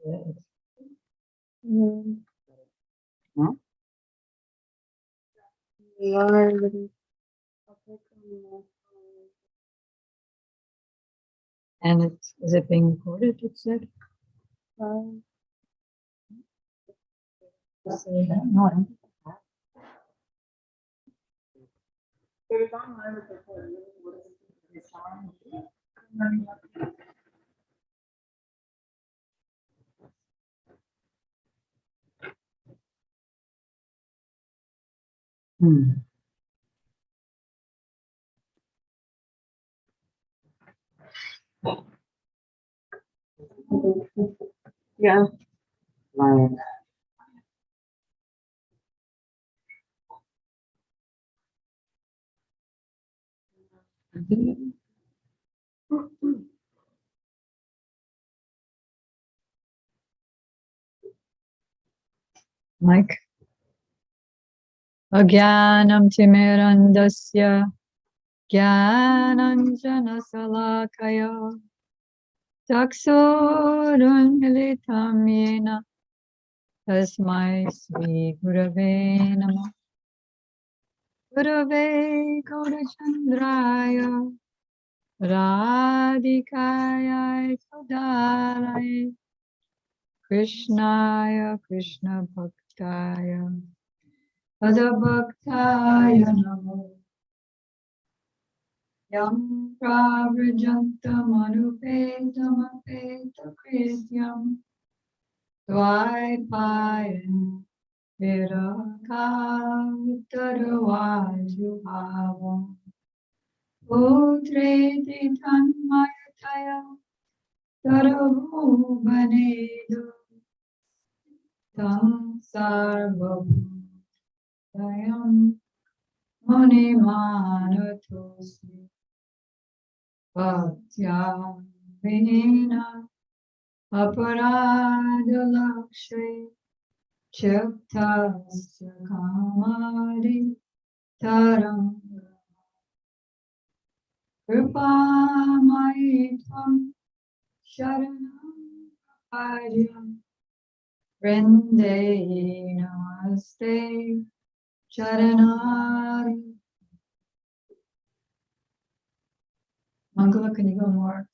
Huh? And is it being recorded, it said? No, I don't think yeah. Right. Mike. Agyanam timirandasya Jnananjana salakaya Chaksurunmilitam yena Tasmai Sri Gurave Namah Gurave Gaurachandraya Radhikaya Tadalaya Krishnaya Krishna Bhaktaya Padabhaktaya Namo Yam Pravrajantam Anupetam Apeta Krityam Dvaipayam Virakam Tarvaju Bhavam Putreti Tanmayataya Taravu Banedu Tam Sarvabhutayam Munimanatosmi Bhaktya Vinena Aparadalakshay Chaktasya Kamari Taranga Kripamayi Tvam Sharanam Aryam Vrinde Namaste Charanari. Mangala, can you go more?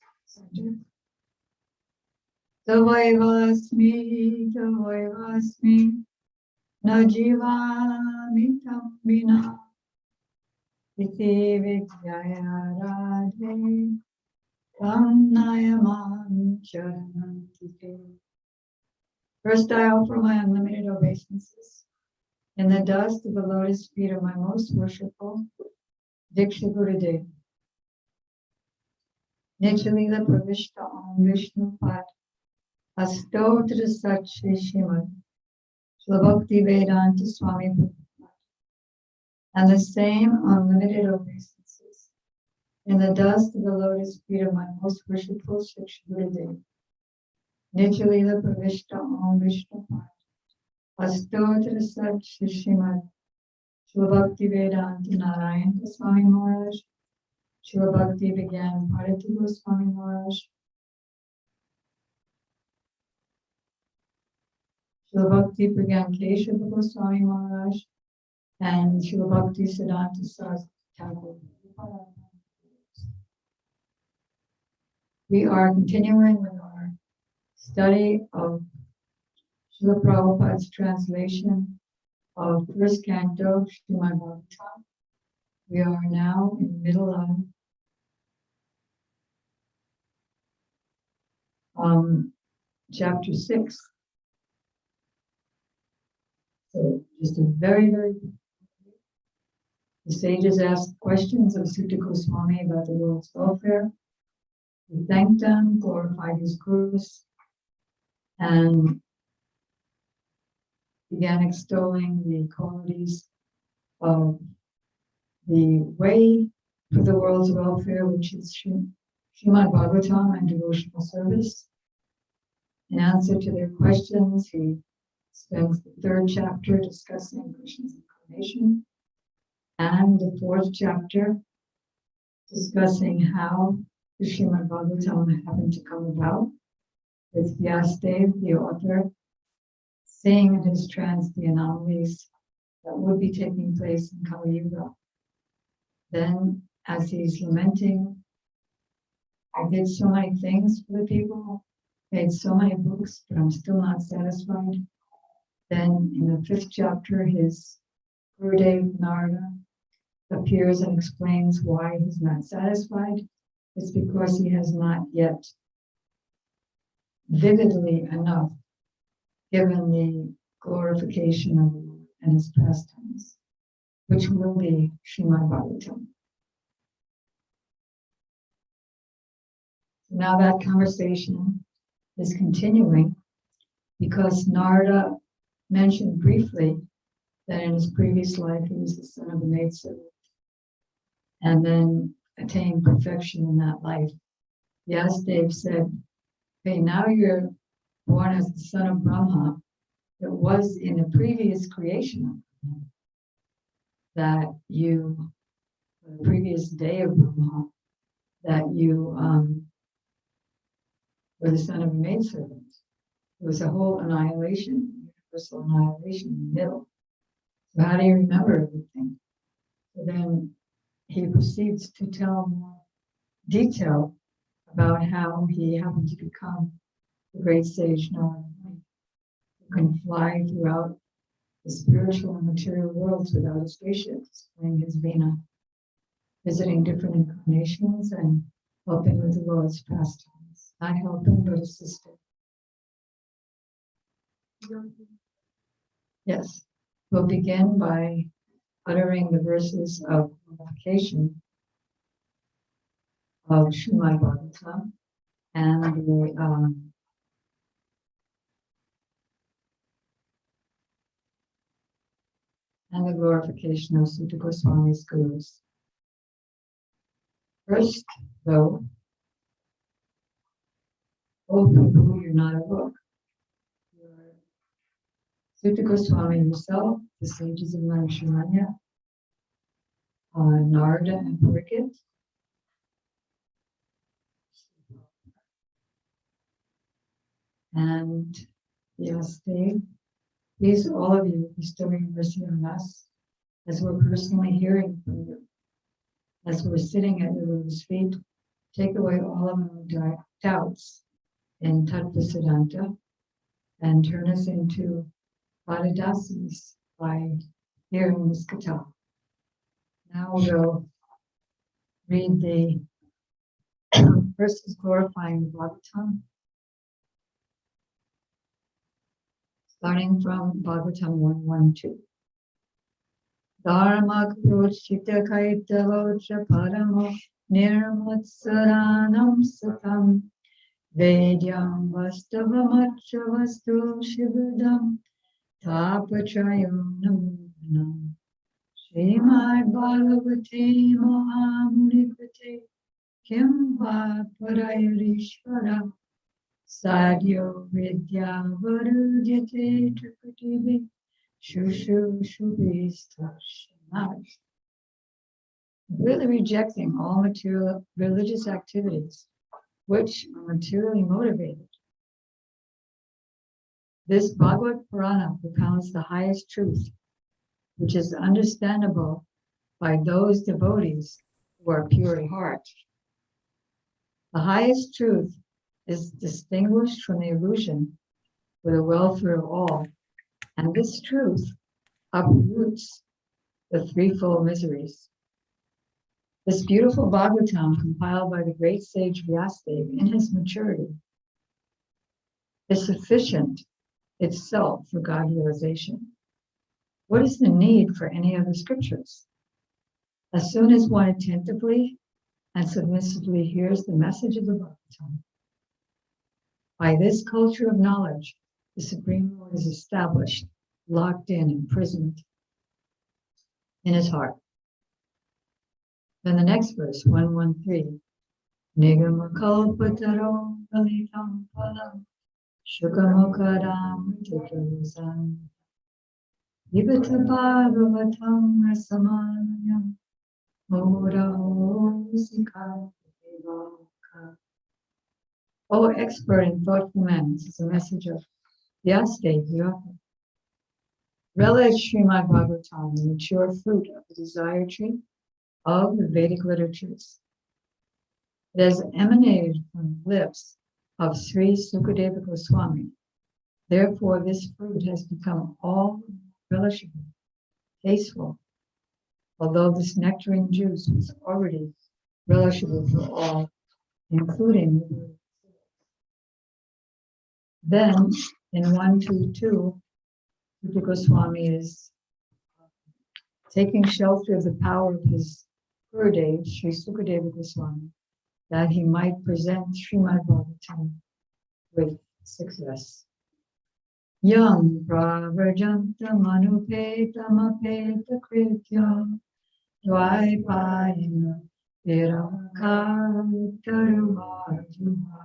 Tavaivasmi, Najivami Tambina, Iti Vidyaya Radhe, Tam Nayamam Charanantite. First, I offer my unlimited obeisances in the dust of the lotus feet of my most worshipful Diksha Gurudev. Nichalila Pravishta Om Vishnu Pad Astotra Sat Shri Srimad Bhakti Vedanta Swami Prabhupada, and the same unlimited obeisances in the dust of the lotus feet of my most worshipful Shiksha Gurudev. Nichalila Pravishta Om Vishnu Pad Astotra Sat Shri Srimad Bhakti Vedanta Narayana Swami Maharaj. Srila Bhakti began Bharati Goswami Maharaj. Srila Bhakti began Keshava Goswami Maharaj, and Srila Bhakti Siddhanta Saraswati Thakur. We are continuing with our study of Srila Prabhupada's translation of first canto of Srimad Bhagavatam. We are now in the middle of chapter 6. So just a very, the sages asked questions of Sutta Goswami about the world's welfare. We thanked them, glorified his gurus, and began extolling the qualities of the way for the world's welfare, which is Srimad Bhagavatam and devotional service. In answer to their questions, he spends the third chapter discussing Krishna's incarnation, and the fourth chapter discussing how the Srimad Bhagavatam happened to come about, with Vyasadeva, the author, saying in his trance the anomalies that would be taking place in Kali Yuga. Then, as he's lamenting, I did so many things for the people, made so many books, but I'm still not satisfied. Then, in the 5th chapter, his Gurudev Narada appears and explains why he's not satisfied. It's because he has not yet vividly enough given the glorification of the Lord and his pastimes, which will be Srimad Bhagavatam. Now that conversation is continuing because Narada mentioned briefly that in his previous life he was the son of a maidservant and then attained perfection in that life. Vyasadeva said, okay, now you're born as the son of Brahma. It was in the previous creation that you, the previous day of Brahma, that you were the son of a maidservant. There was a whole annihilation, universal annihilation in the middle. So how do you remember everything? So then he proceeds to tell more detail about how he happened to become the great sage Narada, who can fly throughout the spiritual and material worlds without a spaceship, playing his Veena, visiting different incarnations and helping with the Lord's pastimes. Not helping, but assisting. Yes, we'll begin by uttering the verses of glorification of Srimad Bhagavatam and the glorification of Sutta Goswami's gurus. First, though, oh Prabhu, you're not a book. You're Sutta Goswami himself, the sages of Manishimanya, Narada and Parikit, and Vyasadeva. Please, all of you, bestow your mercy on us as we're personally hearing from you. As we're sitting at your Guru's feet, take away all of our doubts in Tattva Siddhanta and turn us into Padadasis by hearing this katha. Now we'll read the verses glorifying the Bhagavatam, starting from Bhagavatam 112. Dharma krochita kaitavocha paramo nirmatsaranam satam vedyam vastavamacha vastu shivadam tapachayam namunam Srimad Bhagavate Mahamunipate Kim va parayurishvara Sadhyo vidya varujate tripativi shushu shubhistashanat. Really rejecting all material religious activities which are materially motivated. This Bhagavad Purana propounds the highest truth, which is understandable by those devotees who are pure at heart. The highest truth is distinguished from the illusion for the welfare of all, and this truth uproots the threefold miseries. This beautiful Bhagavatam, compiled by the great sage Vyasadeva in his maturity, is sufficient itself for God realization. What is the need for any other scriptures? As soon as one attentively and submissively hears the message of the Bhagavatam, by this culture of knowledge, the Supreme Lord is established, locked in, imprisoned in his heart. Then the next verse, 113. Nigamakалпатаро galitam phalam shukamukharam tikrusam vibhata bhagavatam rasamanayam moraho sikha devaka. O expert and thoughtful man, this is a message of Vyasadeva, the author. Relish Srimad Bhagavatam, the mature fruit of the desire tree of the Vedic literatures. It has emanated from the lips of Sri Sukadeva Goswami. Therefore, this fruit has become all relishable, tasteful, although this nectarine juice was already relishable for all, including the birds. Then, in 122, Rupa Goswami is taking shelter of the power of his Gurudev, Sri Sukadeva Goswami, that he might present Srimad Bhagavatam with success. Yam pravarjantam anupetam apeta krityam dvaipayina viramkar taruvarjuha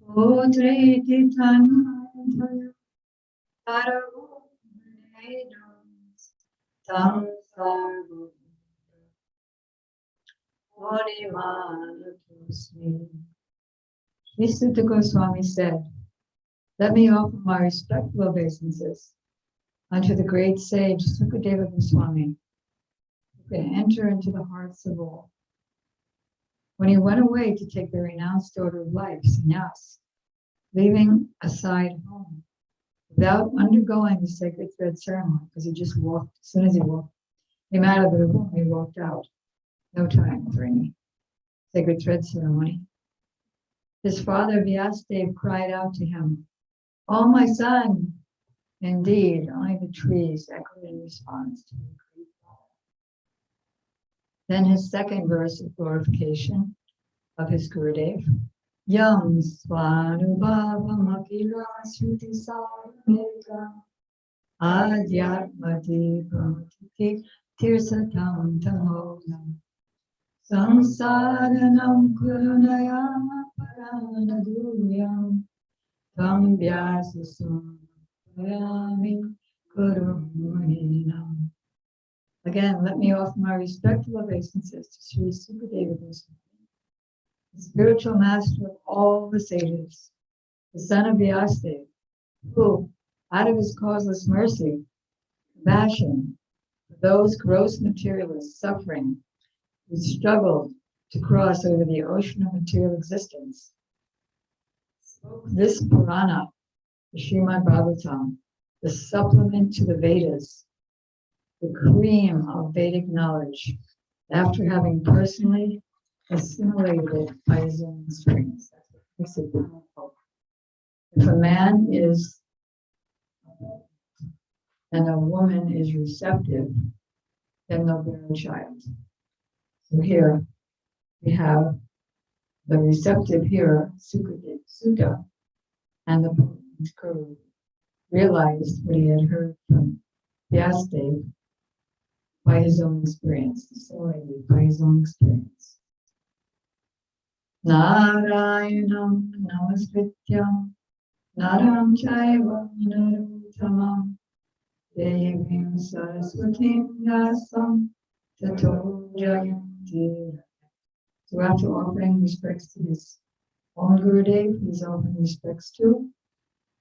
Putriti tanmaya taravunedams tam sarva Onimanatosmi. Sri Sutta Goswami said, let me offer my respectful obeisances unto the great sage Sukadeva Goswami, who can enter into the hearts of all. When he went away to take the renounced order of life, sannyas, leaving aside home, without undergoing the sacred thread ceremony, because he just walked, as soon as he came out of the room, he walked out. No time for any sacred thread ceremony. His father Vyasadeva cried out to him, "Oh, my son!" Indeed, only the trees echoed in response to the great call. Then his second verse of glorification of his Gurudev, Yam Svanubhavam Akila Sruti Sarameka Adhyatmati Pramati Tirsatam Tamodam Samsaranam Kurunayama Paranaduyam Tam Vyasasam Parami Kurumunam. Again, let me offer my respectful obeisances to Sri Sukadeva Goswami, the spiritual master of all the sages, the son of Vyasadeva, who, out of his causeless mercy, compassion for those gross materialists suffering, who struggled to cross over the ocean of material existence, spoke this Purana, the Srimad Bhagavatam, the supplement to the Vedas, the cream of Vedic knowledge, after having personally assimilated it by his own experience. That's what makes it powerful. If a man is and a woman is receptive, then they'll bear a child. So here we have the receptive hearer, Sutta, and the Guru realized what he had heard from Vyasadeva by his own experience, assimilated by his own experience. Narayanam namaskrityam naram chaiva narottamam devim saraswatim vyasam tato jayanti. So after offering respects to his own Gurudev, he's offering respects to,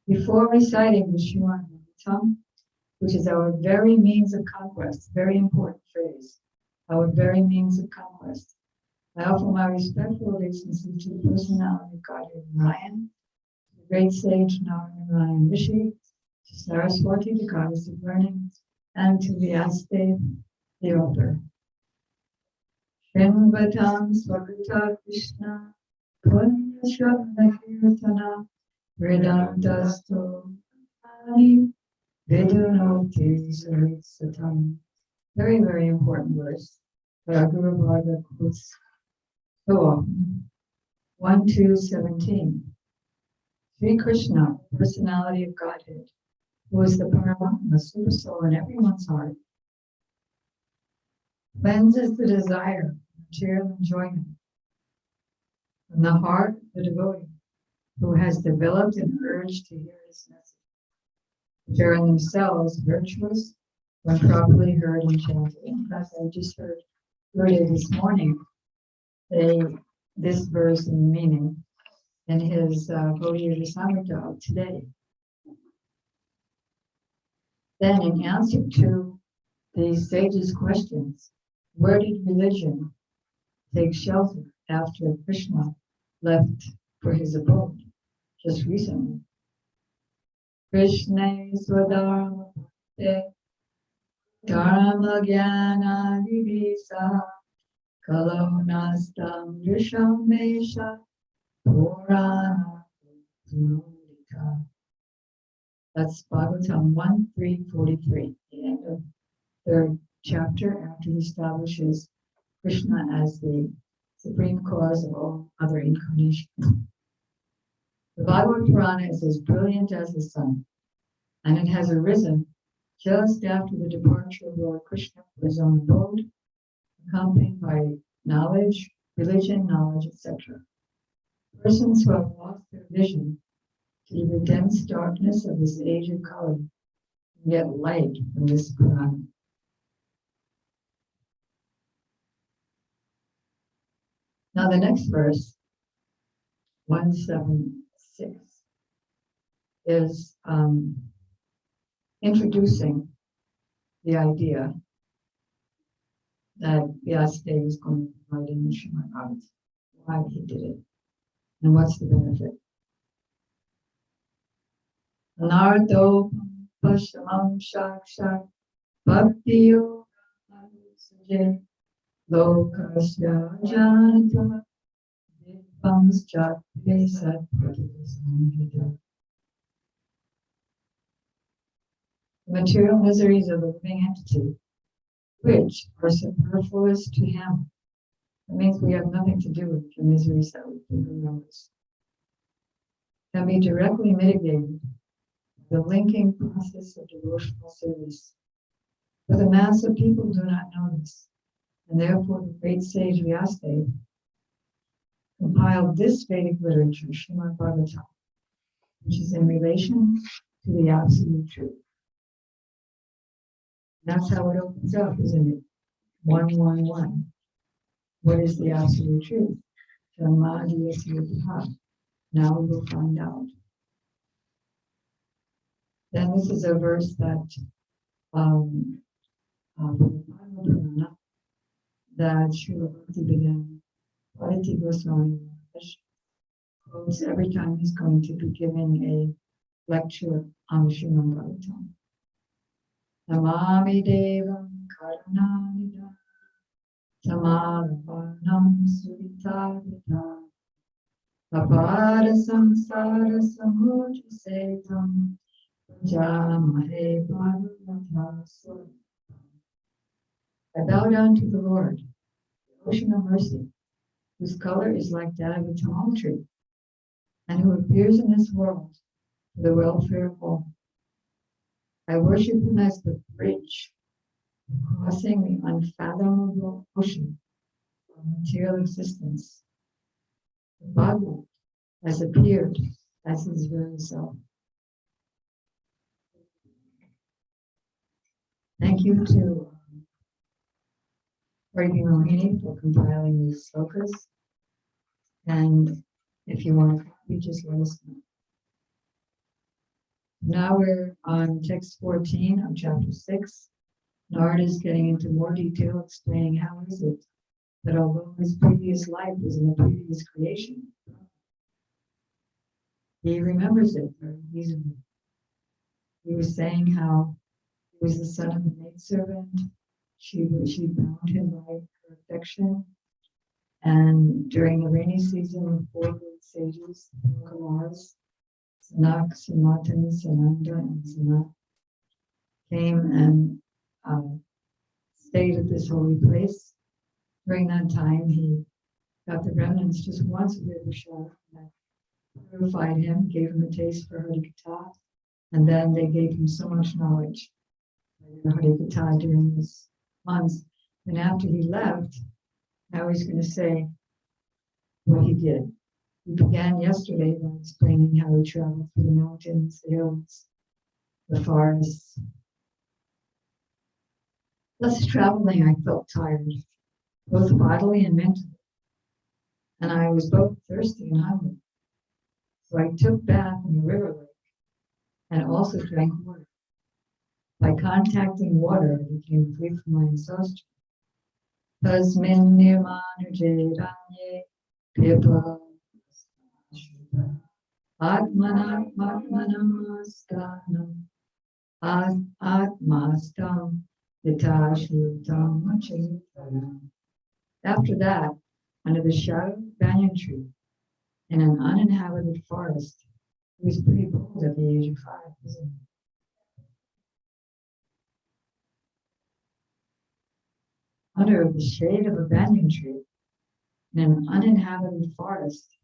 before reciting the Srimad Bhagavatam, which is our very means of conquest, very important phrase, our very means of conquest. I offer my respectful obeisances to the personality of Godhead Narayan, to the great sage Narayan Rishi, to Saraswati, the goddess of learning, and to Vyasadeva, the author. Shrimvatam Swakata Krishna, Punya Shravana Kirtana, Vedantasto Ani, Vidunoti Saritsatam. Very, very important verse that our Guru Bhargava quotes so often. 1:2:17. Sri Krishna, personality of Godhead, who is the Paramatma, super soul in everyone's heart, cleanses the desire of material enjoyment from the heart of the devotee who has developed an urge to hear his message, which are in themselves virtuous when properly heard and chanted. In fact, I just heard earlier this morning this verse and meaning. in his Gaudiya Rasamrita today. Then, in answer to the sage's questions, where did religion take shelter after Krishna left for his abode just recently? Krishna Swadharma Dharma Jnana Vivisa Kalonastam Rishamesha Purana Purika. That's Bhagavatam 1.3.43, the end of third chapter, after he establishes Krishna as the supreme cause of all other incarnations. The Bhagavad Purana is as brilliant as the sun, and it has arisen just after the departure of Lord Krishna for his own abode, accompanied by knowledge, religion, knowledge, etc. Persons who have lost their vision to the dense darkness of this age of Kali can get light from this Purana. Now the next verse, 176, is introducing the idea that Vyasadeva is going to provide in the Srimad Bhagavatam, why he did it, and what's the benefit. Anartho pashamam shakshak bhakti yoga suje lokasya janata vidvams chakre satpatisamhita. The material miseries of the living entity, which are superfluous to him. That means we have nothing to do with the miseries that we think around us. Can be directly mitigated by the linking process of devotional service. But the mass of people do not know this, and therefore the great sage Vyasadeva compiled this Vedic literature, Srimad Bhagavatam, which is in relation to the absolute truth. That's how it opens up, isn't it? 111. What is the absolute truth? Now we will find out. Then this is a verse that that Srila Bhaktivedanta Bharati Goswami quotes every time he's going to be giving a lecture on the Srimad Bhagavatam. Namami Devam Karunanidam Samalapanam Suditavita Apara Samsara Samudjasetam Jamahe Bhagavata Sura. I bow down to the Lord, the ocean of mercy, whose color is like that of a tamil tree, and who appears in this world for the welfare of all. I worship him as the bridge crossing the unfathomable ocean of material existence. The Bhagavad has appeared as his very self. Thank you to Ravi Mohini for compiling these slokas. And if you want a copy, just let us know. Now we're on text 14 of chapter 6. Narada is getting into more detail, explaining how is it that although his previous life was in the previous creation, he remembers it very easily. He was saying how he was the son of a maidservant. She bound him by her affection. And during the rainy season, 4 great sages, 4 Kumars, Sanak, Sanatan, Sananda, and Sanat, came and stayed at this holy place. During that time, he got the remnants just once of the Vishal that purified him, gave him a taste for Harikatha, and then they gave him so much knowledge for Harikatha during these months. And after he left, now he's going to say what he did. We began yesterday by explaining how he traveled through the mountains, the hills, the forests. Thus traveling, I felt tired, both bodily and mentally. And I was both thirsty and hungry. So I took bath in the river lake and also drank water. By contacting water, I became free from my exhaustion. Tasmin nirmanuje ranye pipa atmanamastanam atmastam yatashrutam achintana. After that, under the shadow of a banyan tree in an uninhabited forest, he was pretty bold at the age of 5, wasn't he? Under the shade of a banyan tree in an uninhabited forest,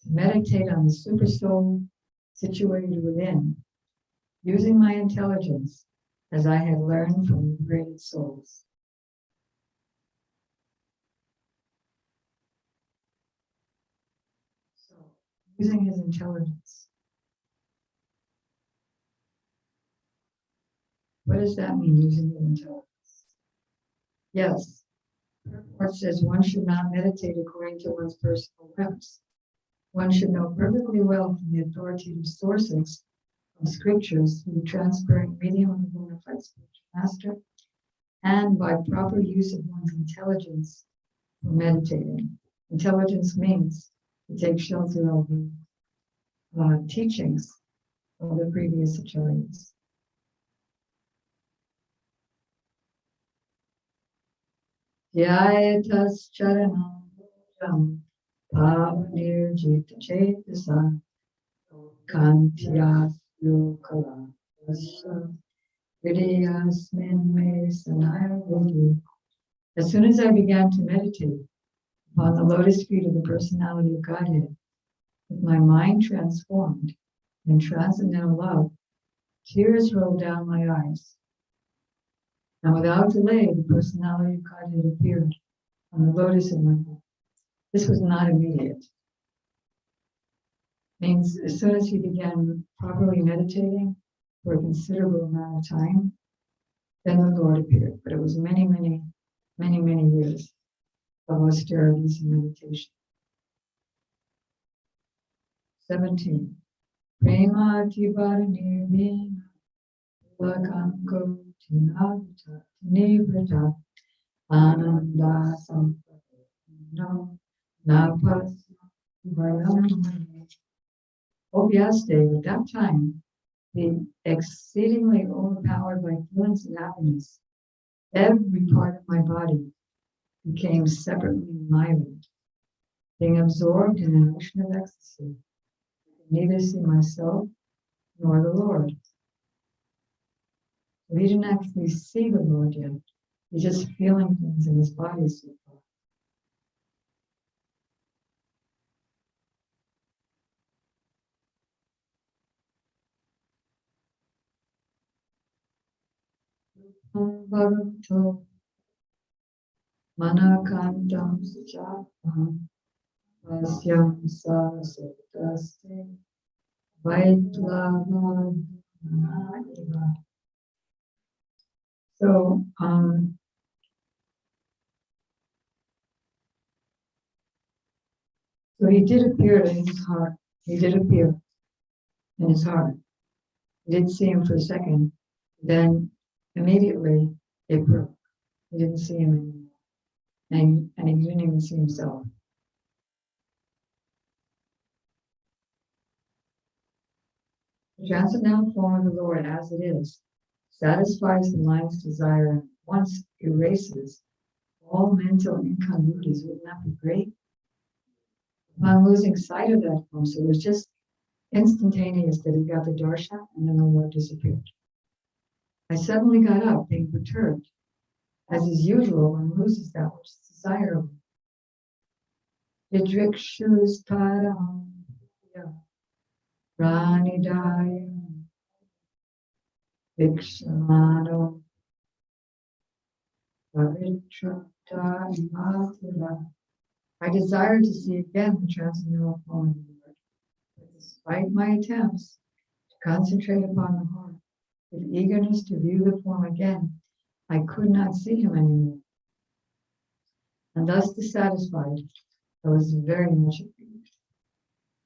to meditate on the super soul situated within, using my intelligence as I had learned from liberated souls. So, using his intelligence. What does that mean, using his intelligence? Yes, Purport says one should not meditate according to one's personal whims. One should know perfectly well from the authoritative sources of scriptures through the transparent medium of a bona fide spiritual master, and by proper use of one's intelligence for meditating. Intelligence means to take shelter of the teachings of the previous acharyas. Dhyayatas charanam bhujam pavanirjita chetasa kantyas yokala vasa vidiyasmin me sanaya vidhi. As soon as I began to meditate upon the lotus feet of the personality of Godhead, with my mind transformed in transcendental love, tears rolled down my eyes. And without delay, the personality of Godhead appeared on the lotus of my head. This was not immediate. Means as soon as he began properly meditating for a considerable amount of time, then the Lord appeared. But it was many, many, many, many years of austerities and meditation. 17. Prema Tivarani Vina Lakanko Tinivrata Ananda Sampano Napas Varam. Oh, yes, Dave, at that time, being exceedingly overpowered by feelings of happiness, every part of my body became separately annihilated, being absorbed in an ocean of ecstasy. I could neither see myself nor the Lord. So he didn't actually see the Lord yet. He's just feeling things in his body so far. Bhagavatam Manakantam Sachapam Vasyam Sarasataste Vaitlava. So, so he did appear in his heart. He did appear in his heart. He did see him for a second. Then immediately it broke. He didn't see him anymore. And he didn't even see himself. The transcendental form of the Lord as it is satisfies the mind's desire and once erases all mental incongruities. Wouldn't that be great? Upon losing sight of that form, so it was just instantaneous that he got the darshan and then the Lord disappeared. I suddenly got up, being perturbed, as is usual when one loses that which is desirable. Vidrikshustaram Pranidaya Vikshamano Pavitrata Imatula. I desired to see again the transcendental form of the Lord, but despite my attempts to concentrate upon the heart with eagerness to view the form again, I could not see him anymore. And thus dissatisfied, I was very much aggrieved.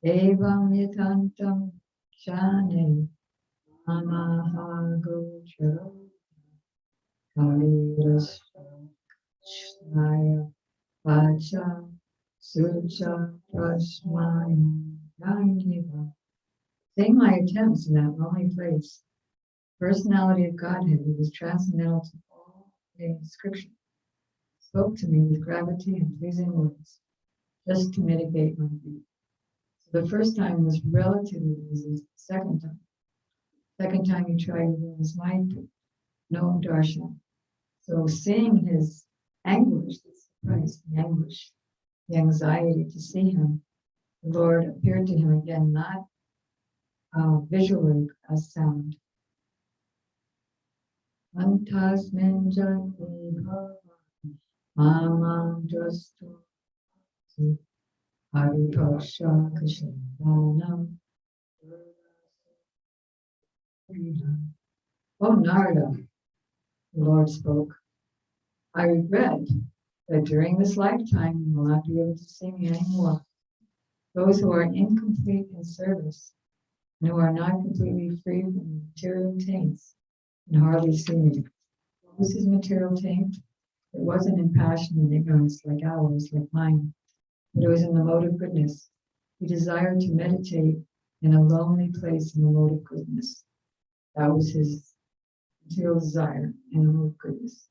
Evam yatantam shane amaha gocharo kavirasya shnaya vacha sucha prasmaya yanyiva. Seeing my attempts in that lonely place, personality of Godhead, who was transcendental to all description, spoke to me with gravity and pleasing words, just to mitigate my grief. So the first time was relatively easy. The second time he tried to win his mind, no darshan. So seeing his anguish, the surprise, the anguish, the anxiety to see him, the Lord appeared to him again, not visually as sound. Antasmin jati bhava mamam drastu haripaksha kashanam. Oh Narada, the Lord spoke, I regret that during this lifetime you will not be able to see me anymore. Those who are incomplete in service and who are not completely free from material taints can hardly see me. What was his material taint? It wasn't in passion and ignorance like ours, like mine, but it was in the mode of goodness. He desired to meditate in a lonely place in the mode of goodness. That was his material desire in the mode of goodness.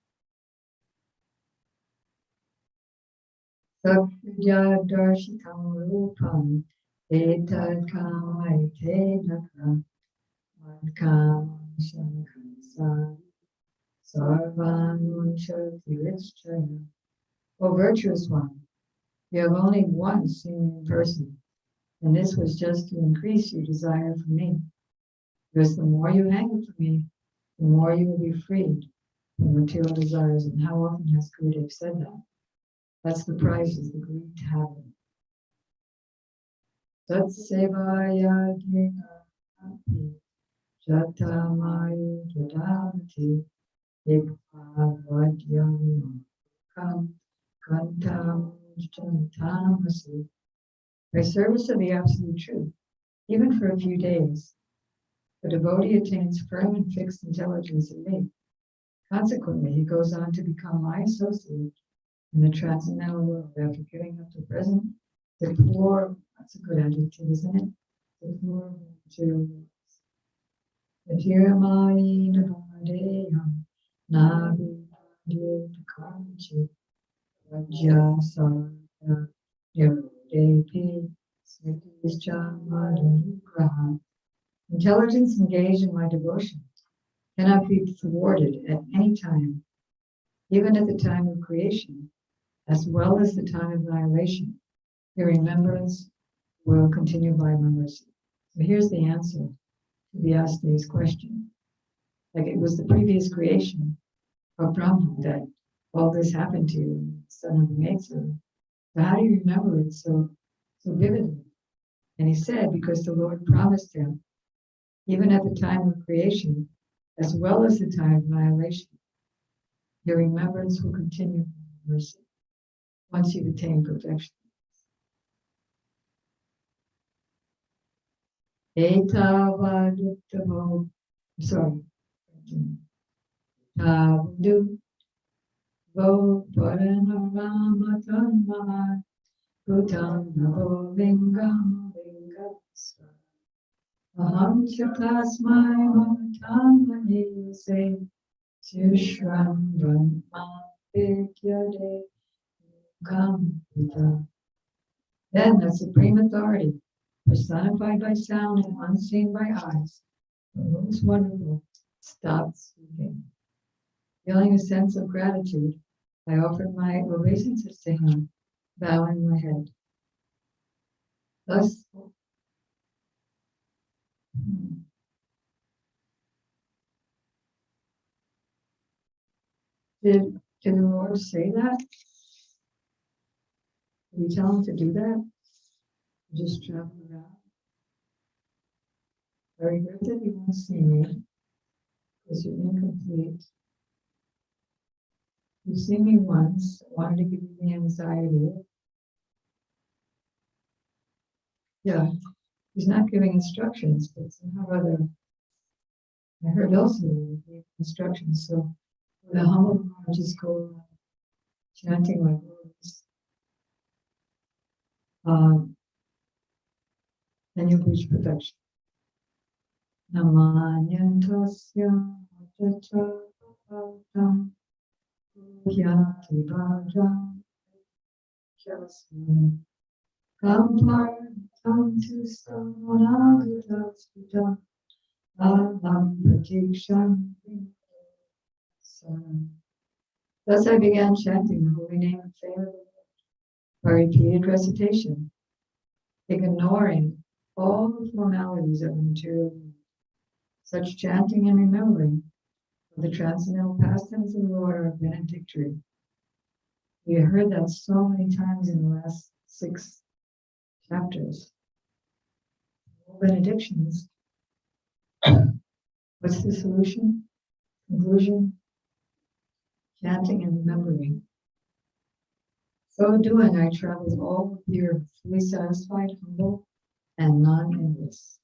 Sakyaya darshitam rupam etad kamaite nakam madkam shankasa sarvan munchati richchaya. O virtuous one, you have only once seen me in person, and this was just to increase your desire for me. Because the more you hang for me, the more you will be freed from material desires. And how often has Gurudev said that? That's the price, is the greed to have it. Tat sevaya ginapi jatamayu jadamati ikpavadyam kam kantam jantamasi. By service of the absolute truth, even for a few days, the devotee attains firm and fixed intelligence in me. Consequently, he goes on to become my associate in the transcendental world after giving up the present deplorable, that's a good adjective, isn't it? Deplorable material worlds. Vajiramayina bhadeyam navi karmachi vajyasarya yadepi smritischa madhugraha. Intelligence engaged in my devotion cannot be thwarted at any time, even at the time of creation, as well as the time of annihilation. Your remembrance will continue by my mercy. So here's the answer to Vyasadev's question. Like it was the previous creation of Brahma that all this happened to you, son of the maidservant. So how do you remember it so vividly? And he said, because the Lord promised him, even at the time of creation, as well as the time of annihilation, your remembrance will continue by mercy once you've attained perfection. Etavaduttamo, sorry. Tavdu vo paranaramatanma bhutam navo lingam lingasva. Aham chatasmai mamatam manise sushram brahma vidyade kamputa. Then the supreme authority, personified by sound and unseen by eyes, the most wonderful, stopped speaking. Feeling a sense of gratitude, I offered my obeisances to him, bowing my head. Thus, did the Lord say that? Did he tell him to do that? Just travel around? I regret that you won't see me, because you're incomplete. You've seen me once, I wanted to give you the anxiety. Yeah, he's not giving instructions, but somehow or other, I heard also he gave instructions. So with a humble heart, just go around chanting like words. Then you'll reach perfection. Namanyantasya Bhavatam Yati Bhajam Kyasam Kampartam to Samanagata Aham Pratiksham. Thus I began chanting the holy name and fame of the Lord by repeated recitation, ignoring all the formalities of the material world. Such chanting and remembering of the transcendental pastimes of the Lord are benedictory. We heard that so many times in the last 6 chapters. All benedictions. What's the solution? Conclusion? Chanting and remembering. So doing, I traveled all with the earth, fully satisfied, humble, and non-envious.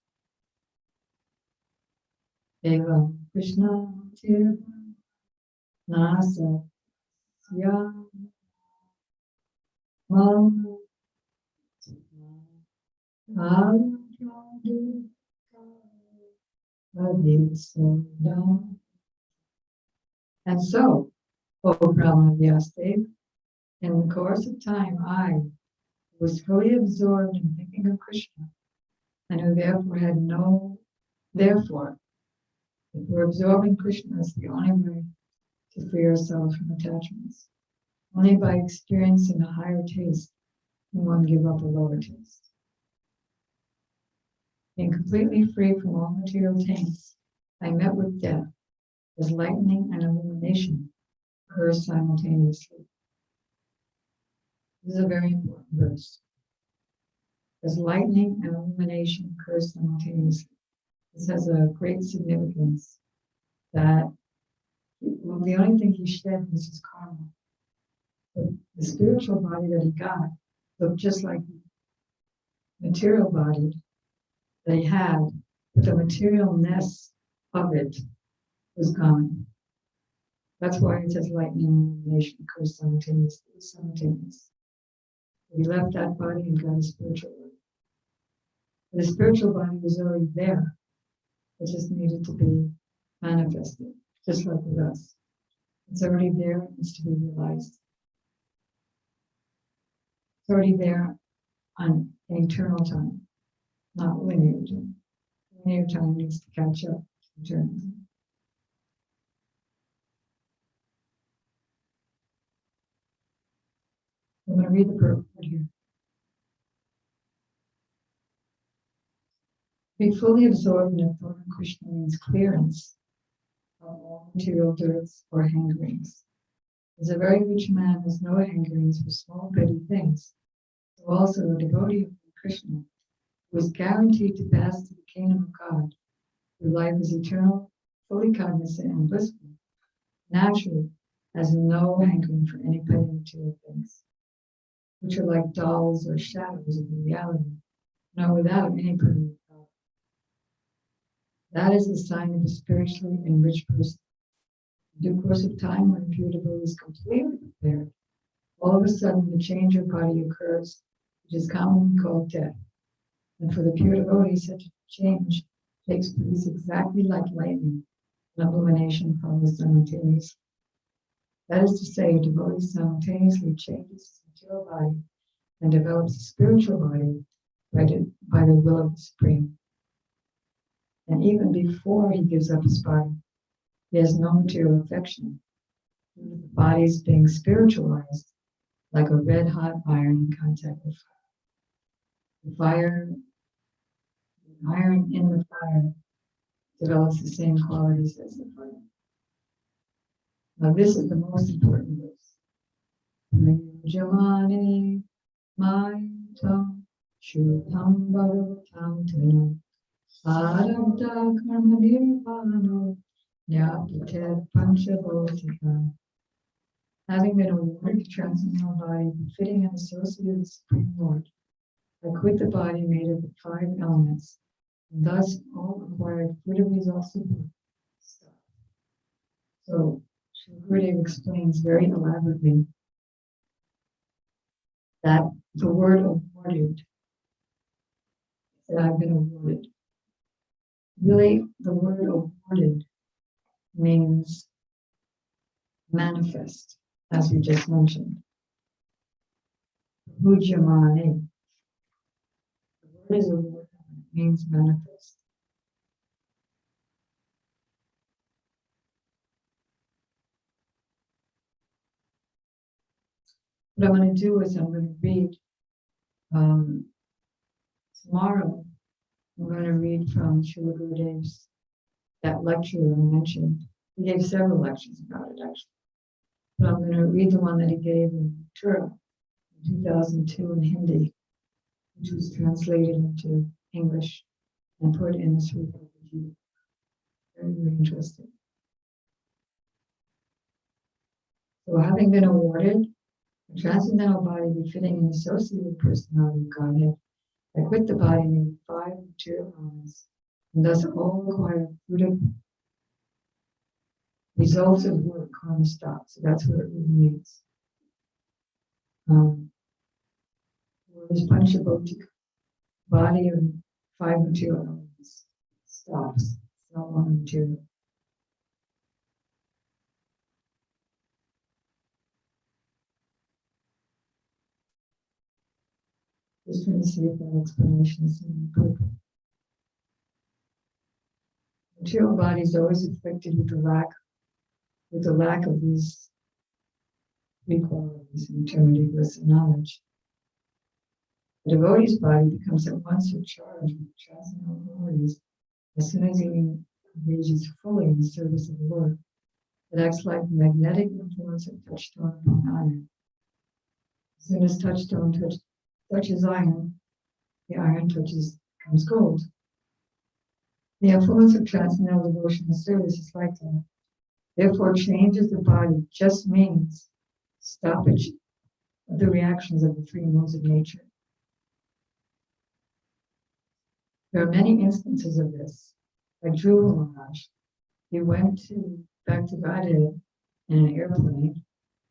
Eva Krishna Tirva Nasa Ya Mama And so, O Brahma Vyasadeva, in the course of time, I was fully absorbed in thinking of Krishna, and who therefore, if we're absorbing Krishna, is the only way to free ourselves from attachments. Only by experiencing a higher taste can one give up a lower taste. Being completely free from all material taints, I met with death as lightning and illumination occur simultaneously. This is a very important verse. As lightning and illumination occur simultaneously. This has a great significance that the only thing he shed was his karma. The spiritual body that he got looked just like the material body that he had, but the materialness of it was gone. That's why it says lightning and illumination occurs simultaneously. Simultaneous. He left that body and got a spiritual body. The spiritual body was already there. It just needed to be manifested, just like with us. It's already there, it needs to be realized. It's already there on eternal time, not linear time. Linear time needs to catch up to eternity. I'm going to read the purport here. Be fully absorbed in a thought of Krishna means clearance of all material dearths or hankerings. As a very rich man has no hankerings for small petty things, so also a devotee of Krishna, who is guaranteed to pass to the kingdom of God, whose life is eternal, fully cognizant and blissful, naturally has no hankering for any petty material things, which are like dolls or shadows of the reality, no, without any permanent power. That is the sign of a spiritually enriched person. In due course of time, when a pure devotee is completely prepared, all of a sudden the change of body occurs, which is commonly called death. And for the pure devotee, such a change takes place exactly like lightning, and illumination follows simultaneously. That is to say, a devotee simultaneously changes his material body and develops a spiritual body by the will of the Supreme. And even before he gives up his body, he has no material affection. The body is being spiritualized like a red-hot iron in contact with fire. The iron in the fire develops the same qualities as the fire. Now this is the most important verse. Jamani Maita Shutam Bhagavatam Tana Arabda Karma Nirvano Nyapatet Panchabhotika. Having been awarded the transcendental body befitting and associated with the Supreme Lord, I quit the body made of the 5 elements, and thus all acquired fruitive results of work stop. So Sri Gurudev explains very elaborately that the word awarded, that I've been awarded. Really, the word awarded means manifest, as we just mentioned. Pujamane. The word is awarded, it means manifest. What I'm going to do is I'm going to read tomorrow. I'm going to read from Srila Gurudev's, that lecture that I mentioned. He gave several lectures about it, actually. But I'm going to read the one that he gave in Mathura in 2002 in Hindi, which was translated into English and put in the Srimad Bhagavatam. Very, very interesting. So having been awarded a transcendental body befitting an associated personality of Godhead, I quit the body in 5 material elements, and thus all acquired fruitive results of work karma stop. So that's what it really means. This Panchabhautika body of 5 material elements stops. It's not one material. Just trying to see if that explanation is appropriate. Material body is always afflicted with the lack of these 3 qualities: eternity, bliss, and knowledge. The devotee's body becomes at once charged with transcendental qualities as soon as he engages fully in the service of the Lord. It acts like the magnetic influence of touchstone upon iron. As soon as touchstone touches iron, the iron becomes gold. The influence of transcendental devotion and service is like that. Therefore, change of the body just means stoppage of the reactions of the 3 modes of nature. There are many instances of this. Like Dhruva Maharaj, he went back to Godhead in an airplane,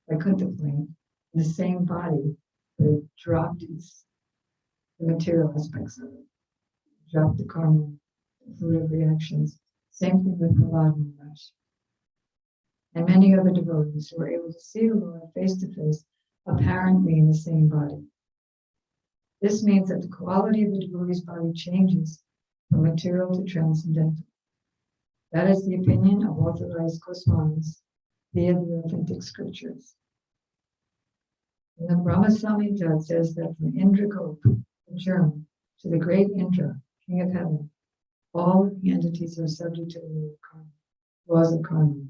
Vaikuntha plane, in the same body, but it dropped the material aspects of it. Dropped the karma, the fruitive reactions. Same thing with Prahlad Maharaj. And many other devotees who were able to see the Lord face to face, apparently in the same body. This means that the quality of the devotee's body changes from material to transcendental. That is the opinion of authorized Goswamis via the authentic scriptures. And the Brahma Samhita says that from Indragop, the germ, to the great Indra, king of heaven, all the entities are subject to the laws of karma,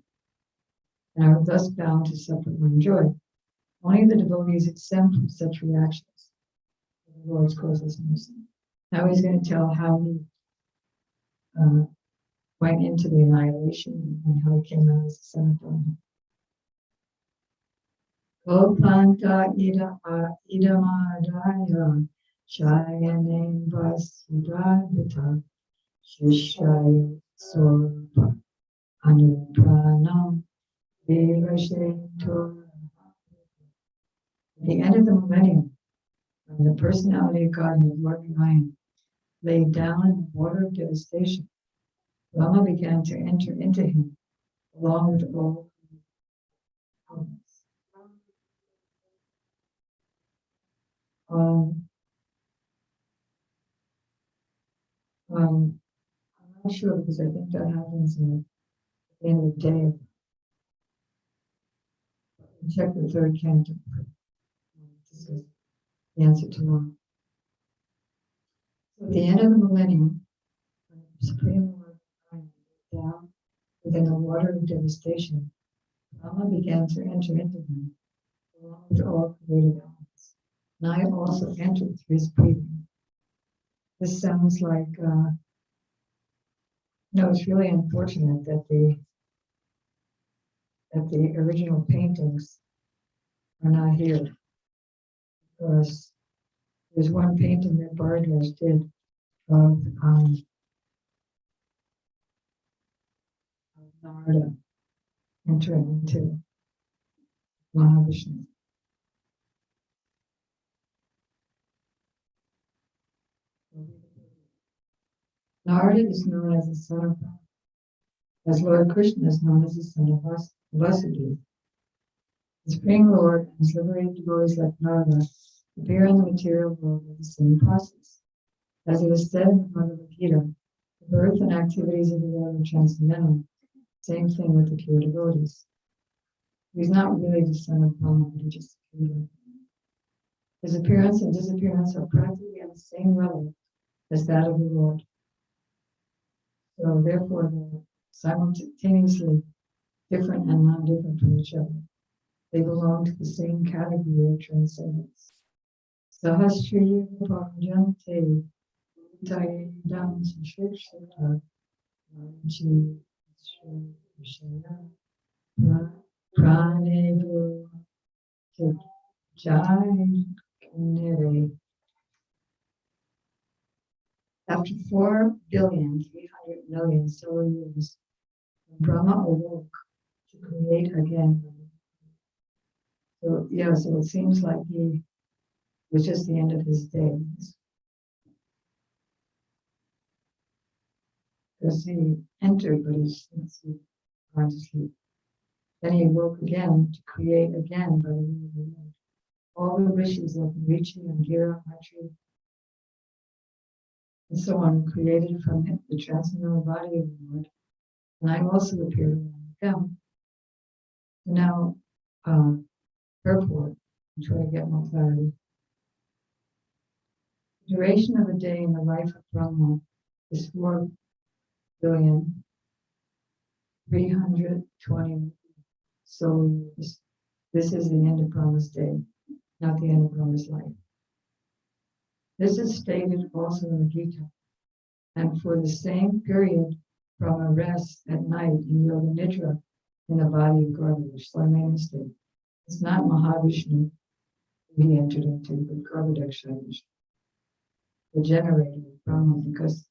and are thus bound to suffer or enjoy. Only the devotee is exempt from such reactions. The Lord's causeless mercy. Now he's going to tell how he went into the annihilation and how he came out as a son of God. Kopanta idamadaya shayane vasudadita shishaya sorpa anupranam devasheto. At the end of the millennium, when the personality of God and the Lord Ryan laid down in the water of devastation, Rama began to enter into him along with all elements. I'm not sure because I think that happens at the end of the day. Check the 3rd canto. This is the answer tomorrow. So at the end of the millennium, when the Supreme Lord went down within the water of devastation, Rama began to enter into him along with all created elements. And I also entered through his breathing. This sounds like, it's really unfortunate that the original paintings are not here, because There's one painting that Bardress did of Narada entering into Mahavishnu. Narada is known as the son of God, as Lord Krishna is known as the son of Vasudeva. The Supreme Lord and his liberated devotees like Narada appear in the material world with the same process. As it is said in the Bhagavad Gita, the birth and activities of the world are transcendental. Same thing with the pure devotees. He's not really the son of Brahma, but he just appeared. His appearance and disappearance are practically on the same level as that of the Lord. So therefore, they're simultaneously different and non-different from each other. They belong to the same category of transcendence. Sahasriya Parjante Utaye Dam Shikshata Ji Shaya Pranevu Jai Nere. After 4,300,000,000 solar years, Brahma awoke to create again. So it seems like he was just the end of his days. Because he entered, but he's gone to sleep. Then he woke again to create again by the will of the Lord. All the rishis of Marichi and Gira, Matri, and so on, created from him the transcendental body of the Lord. And I also appeared along with them. So now, purport, I'm trying to get more clarity. The duration of a day in the life of Brahma is 4,320,000,000 solar years. This is the end of Brahma's day, not the end of Brahma's life. This is stated also in the Gita. And for the same period, Brahma rests at night in Yoga Nidra in the body of Garbhodaksha. So I made a mistake. It's not Mahavishnu he entered into, but Garbhodaksha, the generator of Brahma, because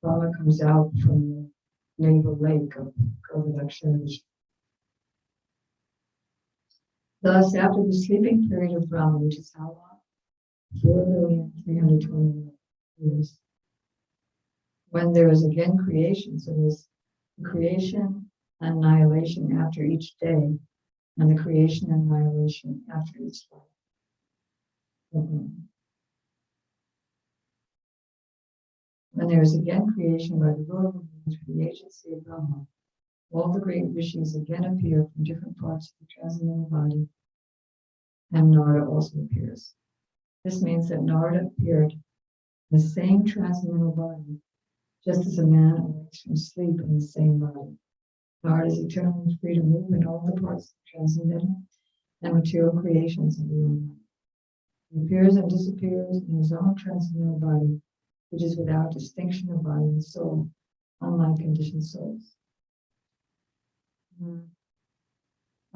Brahma comes out from the navel lake of Garbhodaksha. Thus, after the sleeping period of Brahma, which is how long? 4,320,000,000 years. When there is again creation, so there's creation and annihilation after each day, and the creation and annihilation after each life. When there is again creation by the will of the Lord through the agency of Brahma, all the great rishis again appear from different parts of the transcendental body, and Narada also appears. This means that Narada appeared in the same transcendental body, just as a man awakes from sleep in the same body. Narada is eternally free to move in all the parts of the transcendental and material creations of the Almighty. He appears and disappears in his own transcendental body, which is without distinction of body and soul, unlike conditioned souls.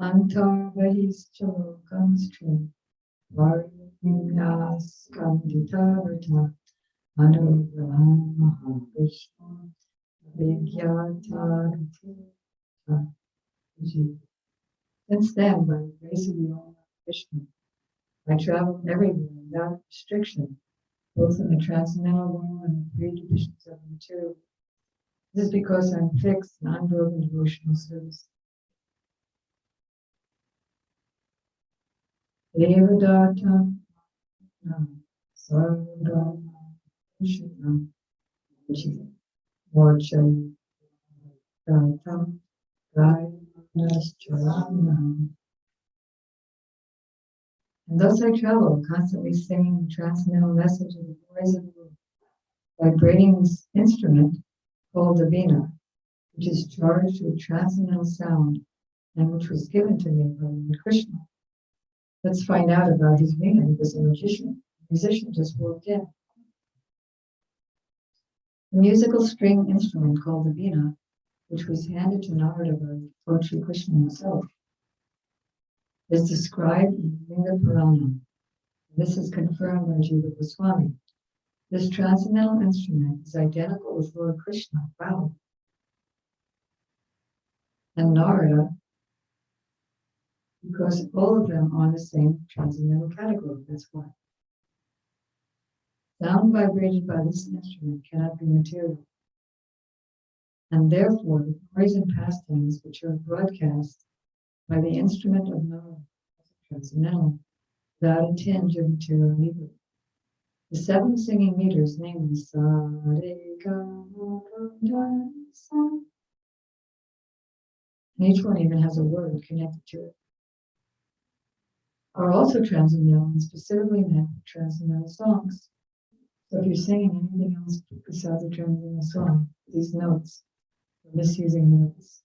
Antar Vahishchalo Kamstrim Varyas Kandita Vrita Anugraham Mahavishnu Vigyata. Since then, by the grace of the Almighty Vishnu, I travel everywhere without restriction, both in the transcendental world and the three divisions of the material. This is because I'm fixed in unbroken devotional service. Devadatta Sarvadharma Vishnu Morcham Pratam Gayanascharana. And thus I travel, constantly singing the transcendental message of the glories of the Lord, vibrating this instrument called the Veena, which is charged with transcendental sound and which was given to me by Lord Krishna. Let's find out about his Veena. He was a musician just walked in. The musical string instrument called the Veena, which was handed to Narada by Lord Sri Krishna himself, is described in the Linga Purana, This is confirmed by Jiva Goswami. This transcendental instrument is identical with Lord Krishna. Wow. And Narada, because all of them are the same transcendental category. That's why. Sound vibrated by this instrument cannot be material. And therefore, the glories and pastimes which are broadcast by the instrument of Narada are transcendental, without a tinge of material either. The 7 singing meters, namely Sa, Re, Ga, Ma, Ga, Sa, and each one even has a word connected to it, are also transcendental and specifically meant for transcendental songs. So if you're singing anything else besides a transcendental song, these notes, are misusing notes,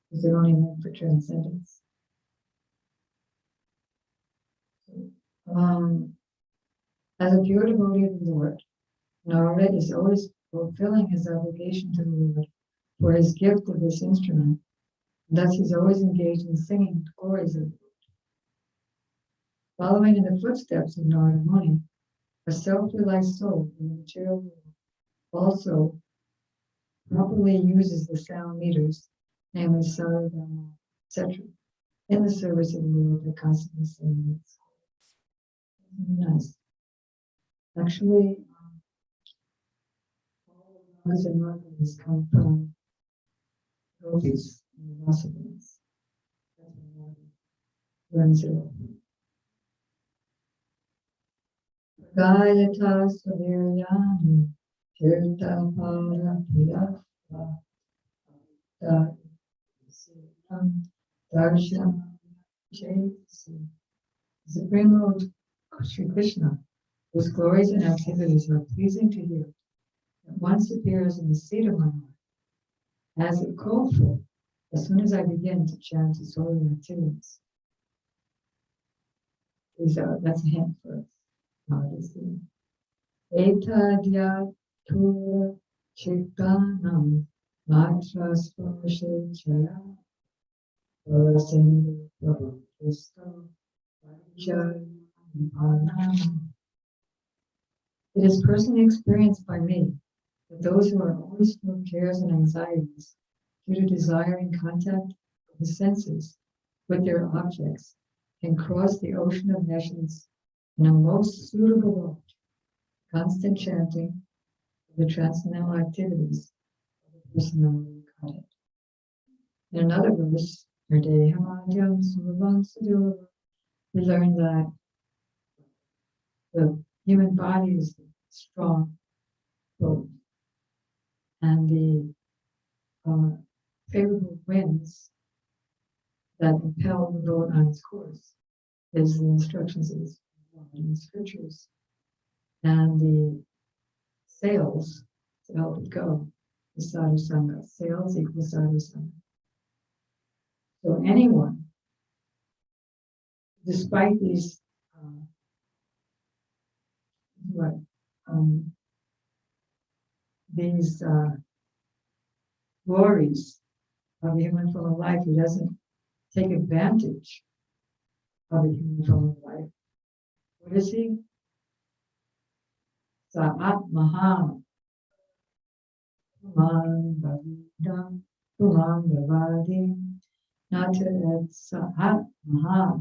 because they're only meant for transcendence. As a pure devotee of the Lord, Narada is always fulfilling his obligation to the Lord for his gift of this instrument, and thus he's always engaged in singing the glories of the Lord. Following in the footsteps of Narada Muni, a self-realized soul in the material world also properly uses the sound meters, namely Saradama, etc., in the service of the Lord by constantly singing its glories. Nice. Actually, all the Ragas and Ragas come from gopis and the Vasudevas. That's why Narada learns it all. Gayata Saviryani Tirtha Para Priyatva Darshan Chaitasi. The Supreme Lord Sri Krishna, whose glories and activities are pleasing to hear, at once appears in the seat of my heart, as it called for, as soon as I begin to chant his holy activities. That's a hint for us. How it is doing. Etadya Tura Chitanam Matra Spasha Chaya Vasindu Prabhusto It is personally experienced by me that those who are always full of cares and anxieties due to desiring contact of the senses with their objects can cross the ocean of nescience in a most suitable boat. Constant chanting of the transcendental activities of the personality of Godhead. In another verse, we learn that the human body is the strong boat, and the favorable winds that impel the boat on its course is the instructions of the scriptures. And the sails to help it go is sadhusanga. Sails equal sadhusanga. So anyone, despite these glories of a human form of life, who doesn't take advantage of a human form of life, what is he? Sa'at Maha Puman Bhavidam Puman Bhavadi Nata et Sa'at Maha,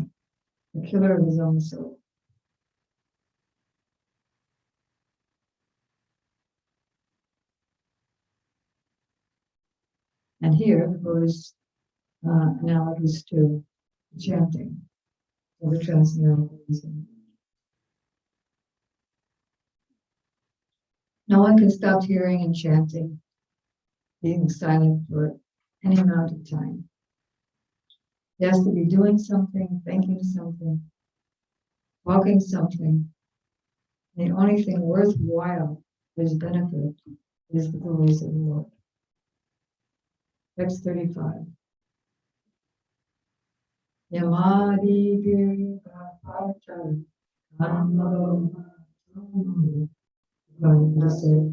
the killer of his own soul. And here the boat is analogous to chanting of the transcendental. No one can stop hearing and chanting, being silent for any amount of time. He has to be doing something, thinking something, walking something. The only thing worthwhile for his benefit is the glories of the Lord. Text 35. Yamadi Giri Bhapachari Kamalo Matumu Vandase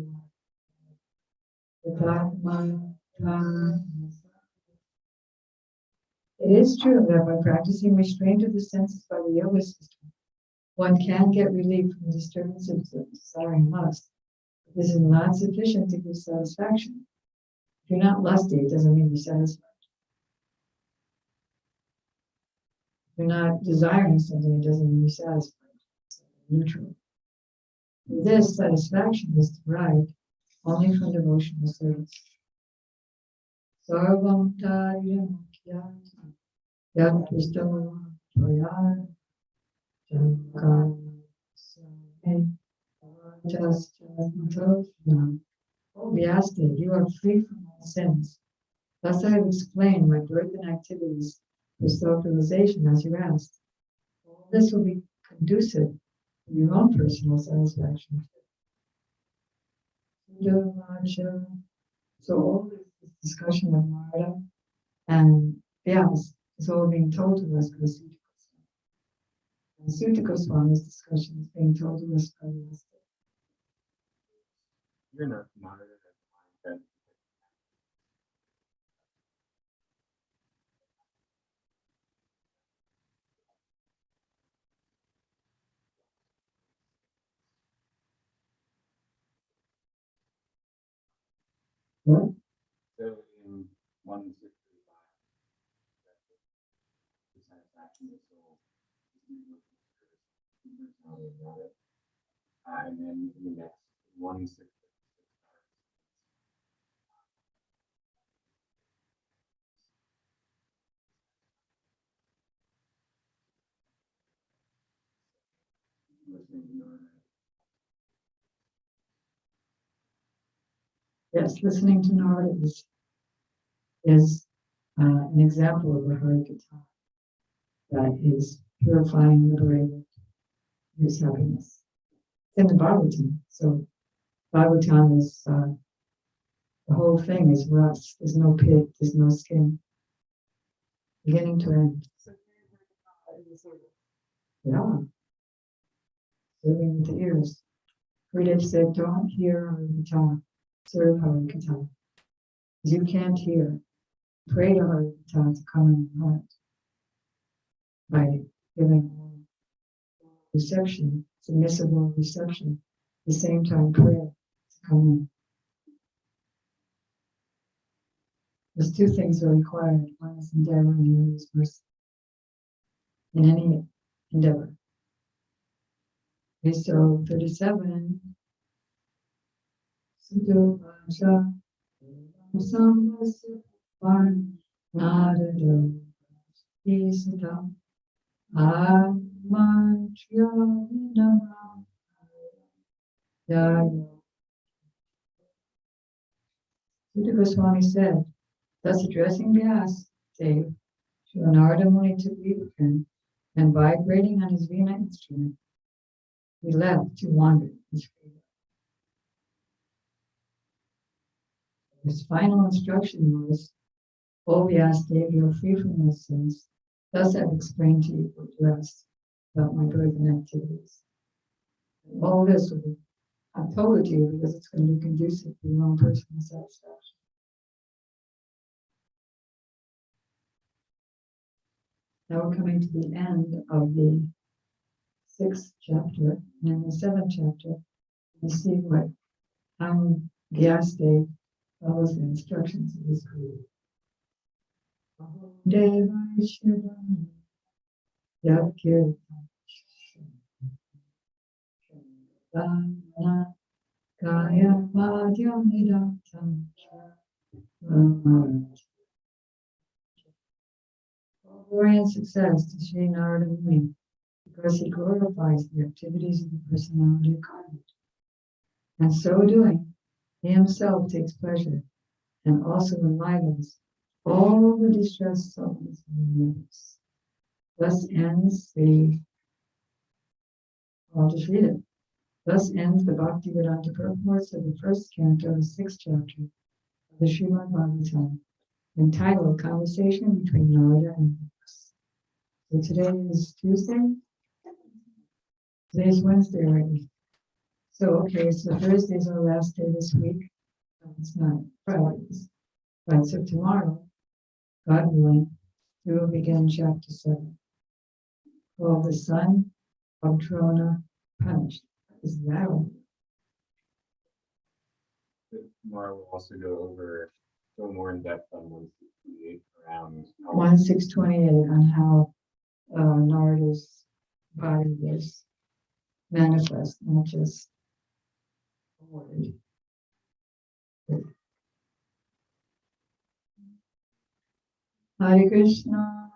It is true that by practicing restraint of the senses by the yoga system, One can get relief from the disturbances of desire and lust. But this is not sufficient to give satisfaction. If you're not lusty, it doesn't mean you're satisfied. If you're not desiring something, it doesn't mean you're satisfied. It's neutral. This satisfaction is derived only from devotional service. Sarvam Tariyamukyata Yakishtamaya Toyar Jankar Same Just Matosna. Oh, Vyasdev, you are free from all sins. Thus I have explained my birth and activities for self-realization as you asked. All this will be conducive to your own personal satisfaction. So all this discussion of Narada and Vyas is all being told to us by Sutta Goswami. And Sutta Goswami's discussion is being told to us by Vyas. You're not Narada. What? So in 165, the satisfaction of soul and then in the next 166 Yes, listening to Narada is an example of a Harikatha that is purifying, liberating, gives happiness. It's in the Bhagavatam. So Bhagavatam is, the whole thing is rust. There's no pit, there's no skin. Beginning to end. Yeah. Serving with the ears. Gurudev said, don't hear Harikatha, serve Harikatha. Because you can't hear. Pray to Harikatha to come in your heart by giving reception, submissive reception, at the same time prayer to come in. There's two things are required. One is endeavor and the other is mercy. In any endeavor. Okay, so 37. Sudhu Vacha Samvasya Narada Isita Amanchya Vinama Yaya. Sutta Goswami said, thus addressing Vyas, Dev, Narada Muni took leave of him, and vibrating on his Veena instrument, he left to wander his freedom. His final instruction was, O Vyasdev, you are free from those sins. Thus I've explained to you what you asked about my birth and activities. And all this will be, I've told it to you because it's going to be conducive to your own personal satisfaction. Now we're coming to the end of the 6th chapter, and in the 7th chapter, we see what Vyasdev follows the instructions of his guru. Glory and success to Sri Narada Muni, because he glorifies the activities of the personality of Godhead. And so doing, he himself takes pleasure and also enlivens all the distressed souls in the universe. Thus ends the, I'll just read it. Thus ends the Bhaktivedanta purports of the first canto of the 6th chapter of the Srimad Bhagavatam, entitled Conversation Between Narada and Vyas. So today is Tuesday? Today's Wednesday already. So, okay, so Thursday is our last day this week. No, it's not. Fridays. Right, so tomorrow, God willing, we will begin chapter 7, called The Sun of Drona punished. Is that one? Mara will also go more in depth on 168 around how 1628 on how Narada's body was manifest, not just a word. Hare Krishna,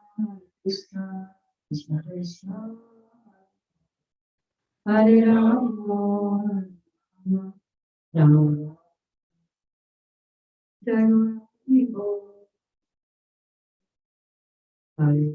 Krishna, Krishna Krishna, Hare Rama, Rama, Rama, Hare Hare